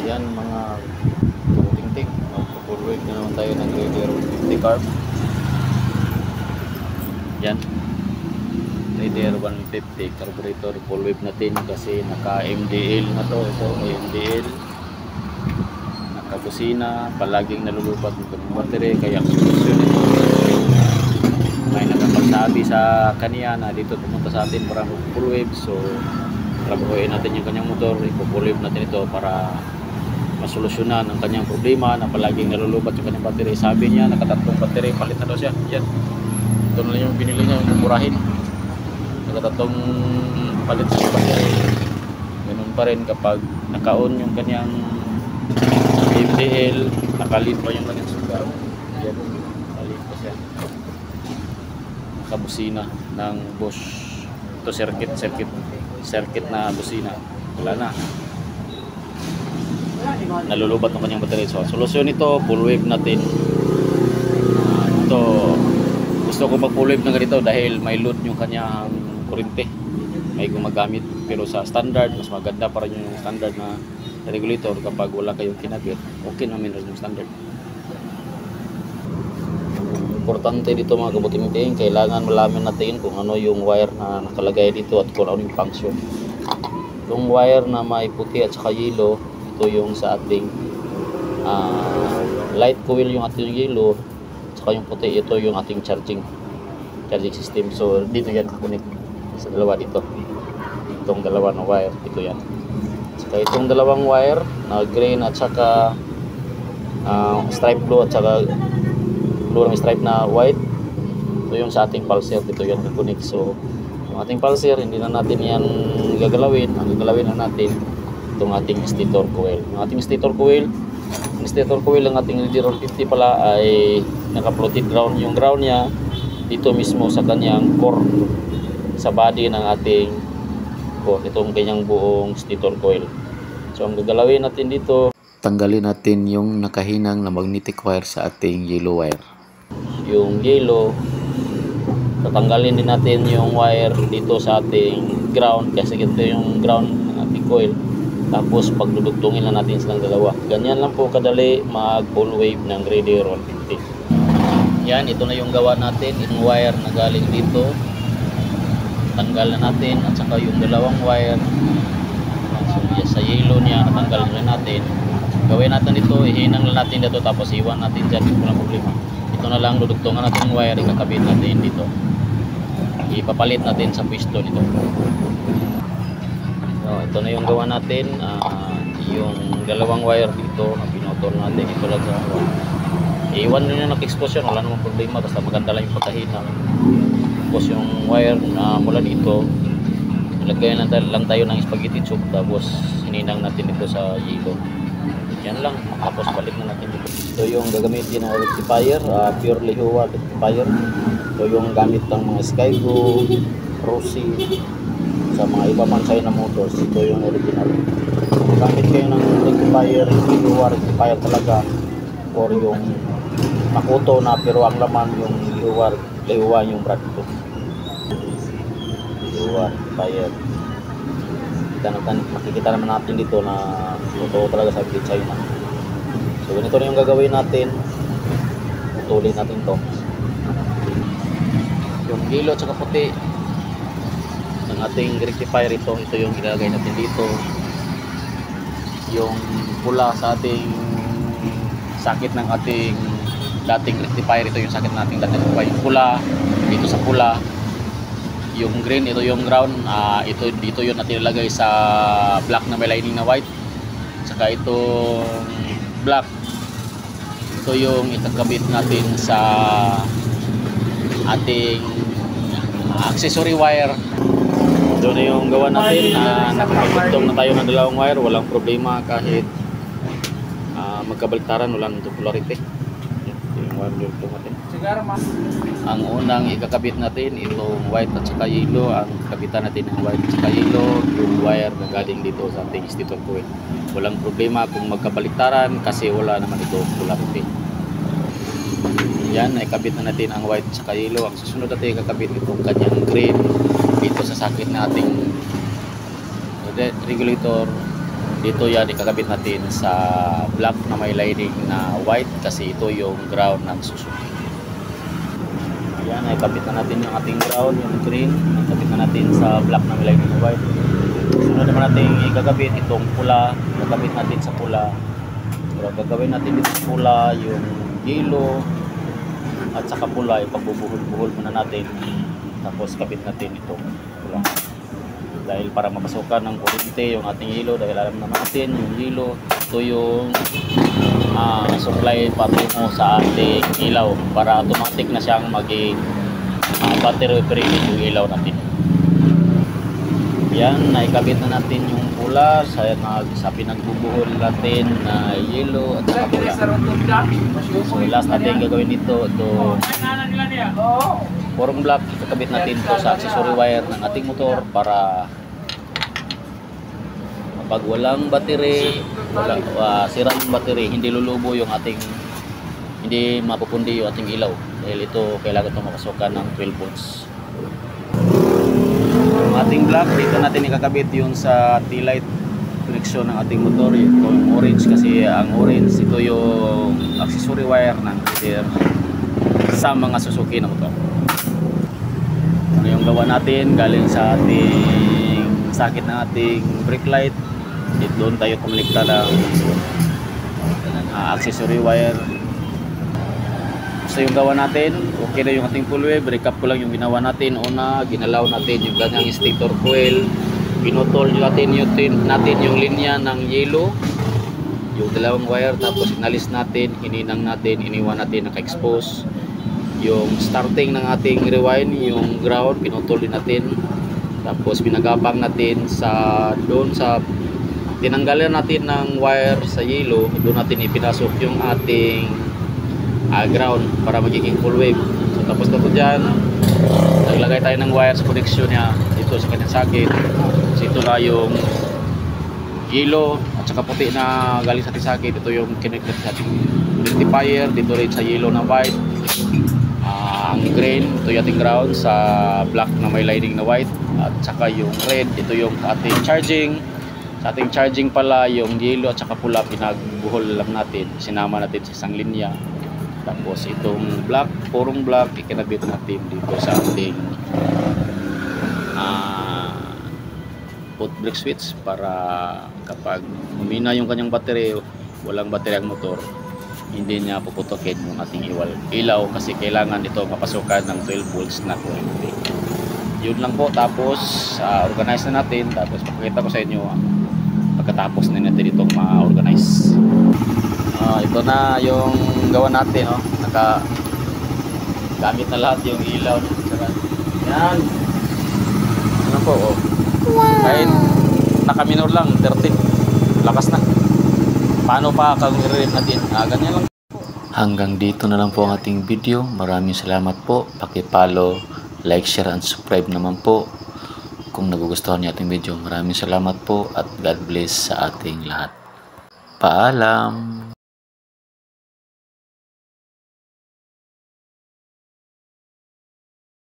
Yan mga ting-ting. Full wave na naman tayo ng Raider 150 carb. Yan. Raider 150 carburetor full wave natin kasi naka MDL na to. Ito MDL. Naka busina, palaging nalulupat ng battery kaya solusyon ito. May nagpagsabi sa kanya na dito pumunta sa atin para full wave, so trabahuin natin yung kanyang motor, ipo-full wave natin ito para masolusyonan ang kanyang problema na palaging nalulubat yung kanyang battery. Sabi niya nakatatlong battery, palit na daw siya. Yan, ito na lang yung binili niya, yung murahin, nakatatlong palit sa battery. Ganun pa rin kapag naka-on yung kanyang MDL, nakalid pa yung kanyang sugar. Yan, nakalid pa siya. Kabusina ng Bosch. Ito circuit na busina. Wala na. Nalulubat ng kanyang battery. So, solusyon ito, full wave natin. Ito, gusto ko mag full wave na ganito dahil may load yung kanyang kurente. May gumagamit. Pero sa standard, mas maganda pa rin yung standard na regulator kapag wala kayong kinabit. Okay namin rin yung standard. Importante dito mga kabuting-ting, kailangan malaman natin kung ano yung wire na nakalagay dito at kung ano yung function. Yung wire na may puti at saka yellow, ito yung sa ating light coil, yung ating yellow, at saka yung puti, ito yung ating charging system. So dito yan kakunik sa dalawa dito. Itong dalawa na wire, ito yan. Saka itong dalawang wire na green at saka stripe blue at saka blue ng stripe na white, ito yung sa ating pulser, dito yan kakunik. So yung ating pulser, hindi na natin yan gagalawin. Ang gagalawin na natin itong ating stator coil. Yung ating stator coil ng ating Raider 150 pala ay naka-floated ground. Yung ground niya dito mismo sa kanyang core, sa body ng ating core, itong kanyang buong stator coil. So ang gagalawin natin dito, tanggalin natin yung nakahinang na magnetic wire sa ating yellow wire. Yung yellow, tatanggalin din natin yung wire dito sa ating ground kasi ito yung ground ng ating coil. Tapos pagdudugtungin lang natin silang dalawa. Ganyan lang po kadali mag full wave ng Raider 150. Yan, ito na yung gawa natin. Yung wire na galing dito, tanggal na natin, at saka yung dalawang wire, so yes, sa yellow niya natanggal na natin. Gawin natin ito, ihinang lang natin dito, tapos iwan natin dyan, walang problema. Ito na lang, dudugtungan natin yung wire, ikakabit natin dito, ipapalit natin sa pwesto nito. So, ito na yung gawa natin. Yung dalawang wire dito na pinutol natin, ito lang sa iwan nyo na nag-expose yan, wala namang problema, basta maganda lang yung pagkahina. Tapos yung wire mula dito, lagay lang tayo ng spaghetti tube, tapos hininang natin ito sa yellow. Yan lang, tapos balik na natin dito. Ito yung gagamitin ng rectifier, pure Lehua rectifier. Ito yung gamit ng mga Skygo, Rossi, sa mga iba pang China motors. Ito yung original. Kung gamit kayo ng rectifier, Lehua rectifier talaga, or yung Makoto na pero ang laman yung Lehua yung brand ito. Lehua rectifier. Makikita naman natin dito na totoo talaga sa China. So ganito na yung gagawin natin. Putulin natin to. Yung yellow at saka puti ng ating rectifier, ito yung ilalagay natin dito. Yung pula sa ating sakit ng ating dating rectifier, ito yung sakit ng ating dating rectifier. Yung pula dito sa pula, yung green, ito yung ground, dito yun natin ilalagay sa black na may lining na white. Saka itong black, ito yung ikakabit natin sa ating accessory wire. Ito na yung gawa natin. Nakapagtugtong na tayo ng dalawang wire, walang problema kahit magkabaliktaran, walang polarity. Ito yung wire dito natin. Ang unang ikakabit natin, itong white at saka yellow. Ang kabitan natin ng white at saka yellow, yung wire na galing dito sa ating stator coil. Walang problema kung magkabaliktaran kasi wala naman ito polarity. Yan, ikabit na natin ang white at saka yellow. Ang susunod natin ikakabit itong kanyang green dito sa sakit na ating regulator dito yan ikakabit natin sa black na may lining na white kasi ito yung ground ng Suzuki. Ayan, ikabit na natin yung ating ground, yung green. Ikabit na natin sa black na may lining na white. Sunod naman natin ikakabit itong pula. Ikakabit natin sa pula. Pero gagawin natin dito sa pula yung yellow at saka pula, ipagbubuhol-buhol muna natin. Tapos kabit natin itong pula. Dahil para mapasukan ng kuryente yung ating yellow, dahil alam naman natin yung yellow, ito yung supply patungo sa ating ilaw para automatic na siyang maging battery operated yung ilaw natin. Yan, naikabit na natin yung pula sa pinagbubuhol natin na yellow at saka pula. So last natin gagawin ito, form block, ikakabit natin ito sa accessory wire ng ating motor para pag walang battery, sira yung battery, hindi lulubo yung ating, hindi mapupundi yung ating ilaw dahil ito kailangan ito makasukan ng 12 volts. Yung ating block, dito natin ikakabit yung sa taillight connection ng ating motor. Ito yung orange kasi ang orange, ito yung accessory wire ng motor sa mga Suzuki na motor. Ano yung gawa natin galing sa ating sakit ng ating brake light. Doon tayo kumlikta ng accessory wire. So yung gawa natin, okay na yung ating full wave. Recap ko lang yung ginawa natin. Una, ginalaw natin yung ganyang stator coil. Pinutol natin yung linya ng yellow, yung dalawang wire. Tapos inalis natin, hininang natin, iniwan natin naka-expose. Yung starting ng ating rewind, yung ground, pinutol din natin. Tapos pinagapang natin doon sa tinanggalan natin ng wire sa yellow, doon natin ipinasok yung ating ground para magiging full wave. So tapos na po dyan, naglagay tayo ng wire sa connection niya dito sa kanyang sakit. So ito na yung yellow at saka puti na galing sa ating sakit. Ito yung connected sa ating rectifier, dito rin sa yellow na white. Ang green, ito yung ating ground sa black na may lining na white. At saka yung red, ito yung ating charging. Sa ating charging pala, yung yellow at saka pula pinagbuhol lang natin, sinama natin sa isang linya. Tapos itong black, purong black, ikinabit natin dito sa ating foot brake switch para kapag humina yung kanyang battery, walang battery ang motor, hindi niya puputokin yung ating ilaw kasi kailangan ito mapasukan ng 12 volts na kuryente. Yun lang po. Tapos organize na natin, tapos papakita ko sa inyo pagkatapos na natin itong ma-organize. Ito na yung gawa natin, no? Gamit na lahat yung ilaw. Yan. Ano po, oh. Wow. Kahit naka-minor lang, 30. Lakas na. Paano pa kung i-rev natin? Ganyan lang. Hanggang dito na lang po ang ating video. Maraming salamat po. Paki-follow, like, share, and subscribe naman po kung nagugustuhan niyo ating video. Maraming salamat po at God bless sa ating lahat. Paalam!